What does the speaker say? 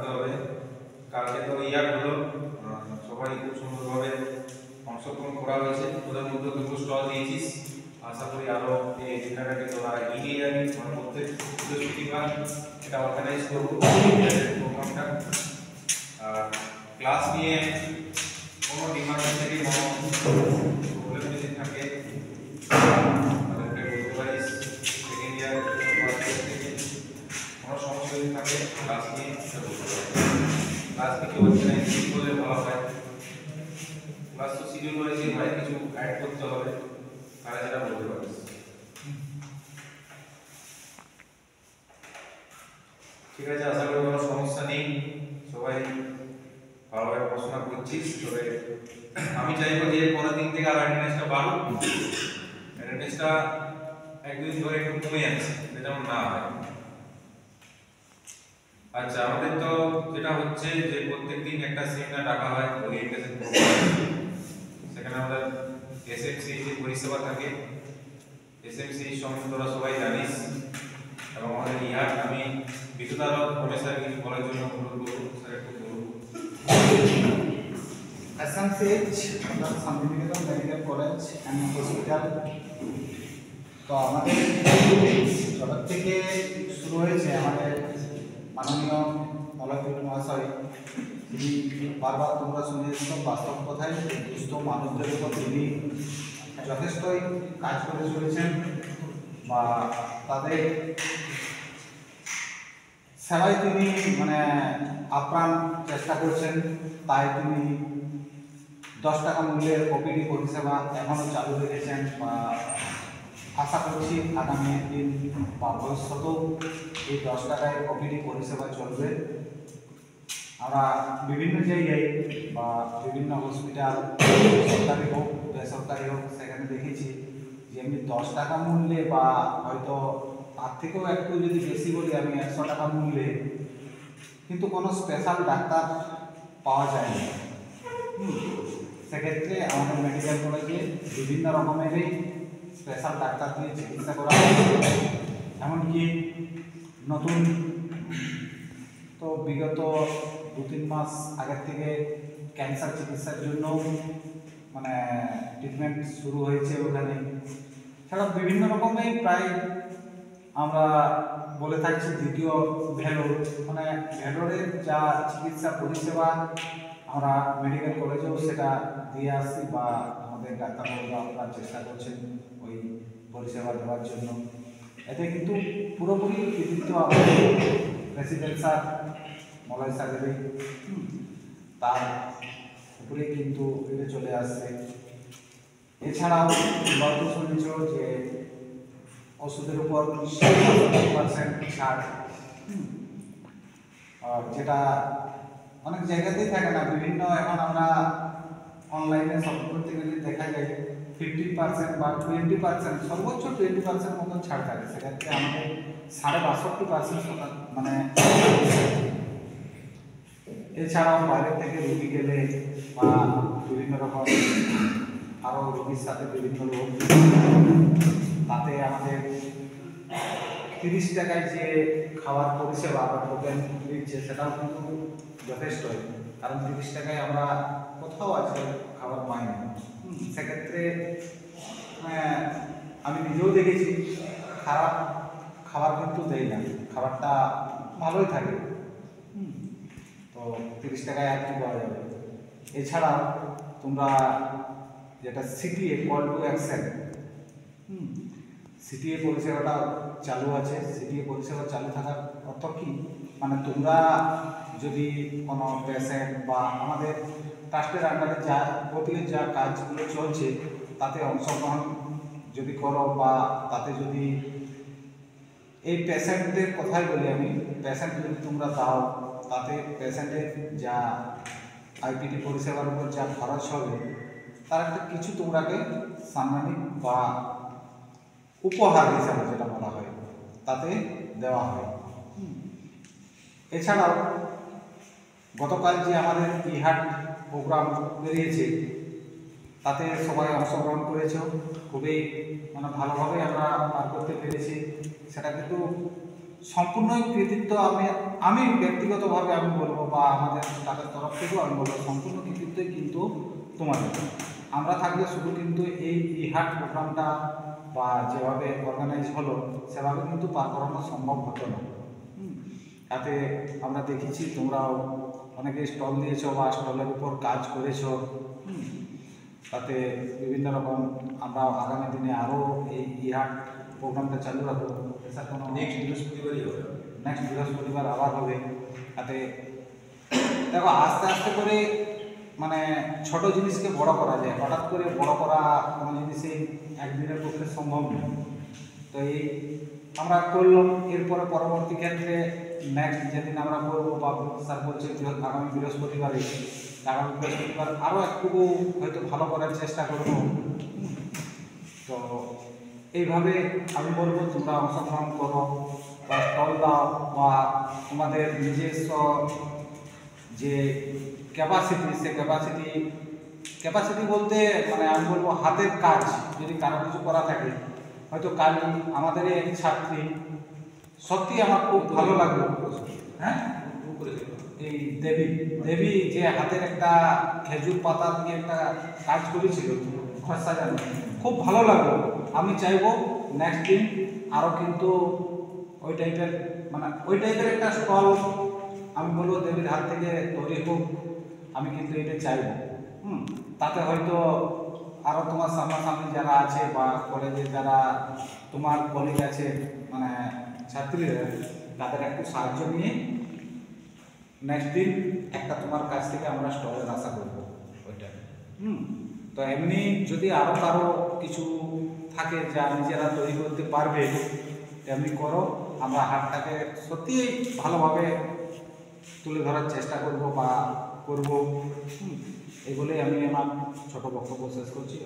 রাখতে হবে। কালকে তো ইয়ার হলো, সবাই খুব সুন্দরভাবে অংশগ্রহণ করা হয়েছে। ওদের মধ্যে দুটো স্টল দিয়েছিস, আশা করি আরও এই দিনটাকে তোরা এগিয়ে যাবি। প্রত্যেক বৃহস্পতিবার এটা অর্গানাইজ করবো প্রোগ্রামটা। আর ক্লাস নিয়ে কোনো ডিপার্টমেন্ট থেকে কোনো প্রবলেম যদি থাকে তাদেরকে বলতে পারিস। সেকেন্ড ইয়ার থেকে কোনো সমস্যা যদি থাকে ক্লাস নিয়ে বলতে পারিস। ক্লাস কিছু হচ্ছে না ঠিক করলে ভালো হয়। ক্লাস তো শিডিউল করেছি, ভাই কিছু অ্যাড করতে হবে, তারা যেটা বলতে পারিস। ঠিক আছে, আশা করি কোনো সমস্যা নেই, সবাই ভালোভাবে পড়াশোনা করছিস। তবে আমি চাইবো যে পরের দিন থেকে আরো অ্যাটেন্ডেন্সটা বাড়ুক। অ্যাটেন্ডেন্সটা একদিন ধরে একটু কমে যাচ্ছে, যেমন না হয়। আচ্ছা, আমাদের তো যেটা হচ্ছে যে প্রত্যেকদিন একটা সেমিনার ডাকা হয় ওরিয়েন্টেশন প্রোগ্রাম। সেখানে আমাদের এসএমসি যে পরিষেবা থাকে, এসএমসি সম্বন্ধে তোরা সবাই জানিস। এবং আমাদের ইয়ার আমি বিশুদ্ধার প্রফেসর কিছু বলার জন্য অনুরোধ করব। স্যার একটু বলুন। SMCH मतलब Shantiniketan medical college and hospital. তো আমাদের জগৎ থেকে শুরু হয়েছে আমাদের মাননীয় মলয়পুর মহাশয়, তিনি বারবার তোমরা শুনেছ বাস্তব কথায় দুস্থ মানুষদের উপর তিনি যথেষ্টই কাজ করে চলেছেন বা তাদের সেবায় তিনি মানে আপ্রাণ চেষ্টা করছেন। তাই তিনি 10 টাকা মূল্যের ওপিডি পরিষেবা এখনও চালু রেখেছেন বা আশা করছি আগামী দিন বা ভবিষ্যতেও এই 10 টাকায় ওপিডি পরিষেবা চলবে। আমরা বিভিন্ন জায়গায় বা বিভিন্ন হসপিটাল, সরকারি হোক বেসরকারি হোক, সেখানে দেখেছি যে এমনি 10 টাকা মূল্যে বা হয়তো তার থেকেও একটু যদি বেশি বলি আমি 100 টাকা মূল্যে কিন্তু কোনো স্পেশাল ডাক্তার পাওয়া যায় না। সেক্ষেত্রে আমাদের মেডিকেল কলেজে বিভিন্ন রকমেরই স্পেশাল ডাক্তার দিয়ে চিকিৎসা করা হয়। এমনকি নতুন তো বিগত 2-3 মাস আগের থেকে ক্যান্সার চিকিৎসার জন্য মানে ট্রিটমেন্ট শুরু হয়েছে ওখানে। ছাড়া বিভিন্ন রকমের প্রায় আমরা বলে থাকছি দ্বিতীয় ভেলোর, মানে ভেলোরের যা চিকিৎসা পরিষেবা আমরা মেডিকেল কলেজেও সেটা দিয়ে আসছি বা আমাদের ডাক্তারবাবুরা আপনারা চেষ্টা করছেন ওই পরিষেবা দেওয়ার জন্য। এতে কিন্তু পুরোপুরি কৃতিত্ব আমাদের প্রেসিডেন্ট স্যার মলয় স্যারেরই, তার উপরে কিন্তু এটা চলে আসছে। এছাড়াও গল্প শুনেছ যে ওষুধের উপর 70% ছাড়, যেটা অনেক জায়গাতেই থাকে না। বিভিন্ন এখন আমরা অনলাইনে শপিং করতে গেলে দেখা যায় 50% বা 20%, সর্বোচ্চ 20% মতো ছাড় থাকে। সেক্ষেত্রে আমাদের 62.5% মানে। এছাড়াও বাইরে থেকে রুগী গেলে বা বিভিন্ন রকম আরও রোগীর সাথে বিভিন্ন রোগ, তাতে আমাদের 30 টাকায় যে খাওয়ার পরিষেবা বা টোকেন দিচ্ছে সেটাও কিন্তু যথেষ্ট। কারণ 30 টাকায় আমরা কোথাও আছে খাবার পাই না। সেক্ষেত্রে আমি নিজেও দেখেছি খারাপ খাবার কিন্তু দেয় না, খাবারটা ভালোই থাকে। তো 30 টাকায় আর কি পাওয়া যাবে। এছাড়া তোমরা যেটা CTA call to action, CTA পরিষেবাটা চালু আছে। সিটিএ পরিষেবা চালু থাকার অর্থ কি, মানে তোমরা যদি কোনো পেশেন্ট বা আমাদের ট্রাস্টের আন্ডারে যা প্রতিদিন যা কাজগুলো চলছে তাতে অংশগ্রহণ যদি করো বা তাতে যদি এই পেশেন্টদের কথাই বলি আমি, পেশেন্ট যদি তোমরা দাও তাতে পেশেন্টের যা আইপিডি পরিষেবার উপর যা খরচ হবে তার একটা কিছু তোমরাকে সাম্মানিক বা উপহার হিসাবে যেটা বলা হয় তাতে দেওয়া হয়। এছাড়াও গতকাল যে আমাদের ইহাট প্রোগ্রাম বেরিয়েছে তাতে সবাই অংশগ্রহণ করেছে, খুবই মানে ভালোভাবে আমরা পার করতে পেরেছি। সেটা কিন্তু সম্পূর্ণ কৃতিত্ব আমি ব্যক্তিগতভাবে আমি বলবো, বা আমাদের তাদের তরফ থেকেও আমি বলবো, সম্পূর্ণ কৃতিত্বই কিন্তু তোমাদের। আমরা থাকলে শুধু কিন্তু এই হাট প্রোগ্রামটা বা যেভাবে অর্গানাইজ হলো সেভাবে কিন্তু পার করানো সম্ভব হতো না। তাতে আমরা দেখেছি তোমরাও অনেকে স্টল দিয়েছো বা স্টলের উপর কাজ করেছো। তাতে বিভিন্ন রকম আমরা আগামী দিনে আরও এই হাট প্রোগ্রামটা চালু রাখবো। এছাড়া কোনো নেক্সট বৃহস্পতিবারই হবে। নেক্সট বৃহস্পতিবার আবার হবে। তাতে দেখো আস্তে আস্তে করে মানে ছোট জিনিসকে বড় করা যায়, হঠাৎ করে বড় করা কোনো জিনিসই একদিনের পক্ষে সম্ভব নয়। তো এই আমরা করলাম, এরপরে পরবর্তী ক্ষেত্রে নেক্সট যেদিন আমরা করবো বা স্যার বলছে আগামী বৃহস্পতিবার আরও একটু হয়তো ভালো করার চেষ্টা করবো। তো এইভাবে আমি বলবো তোমরা অংশগ্রহণ করো বা স্টল দাও, বা তোমাদের নিজস্ব যে ক্যাপাসিটি, সে ক্যাপাসিটি বলতে মানে আমি বলবো হাতের কাজ যদি কারো কিছু করা থাকে। হয়তো কাল আমাদের এক ছাত্রী, সত্যি আমার খুব ভালো লাগলো, হ্যাঁ, এই দেবী যে হাতের একটা খেজুর পাতা দিয়ে একটা কাজ করেছিল ঘর সাজানো, খুব ভালো লাগলো। আমি চাইবো নেক্সট দিন আরও কিন্তু ওই টাইপের একটা স্টল আমি বলবো দেবীর হাত থেকে তৈরি হোক, আমি কিন্তু এটা চাইবো। তাতে হয়তো আরও তোমার সামনাসামনি যারা আছে বা কলেজে যারা তোমার কলিগ আছে মানে ছাত্রীরা, তাদের একটু সাহায্য নিয়ে নেক্সট দিন একটা তোমার কাছ থেকে আমরা স্টলের আশা করবো ওইটা। তো এমনি যদি আরও কারো কিছু থাকে যা নিজেরা তৈরি করতে পারবে তেমনি করো, আমরা হাটটাকে সত্যি ভালোভাবে তুলে ধরার চেষ্টা করব বা করব। এই বলেই আমি আমার ছোট বক্তব্য শেষ করছি।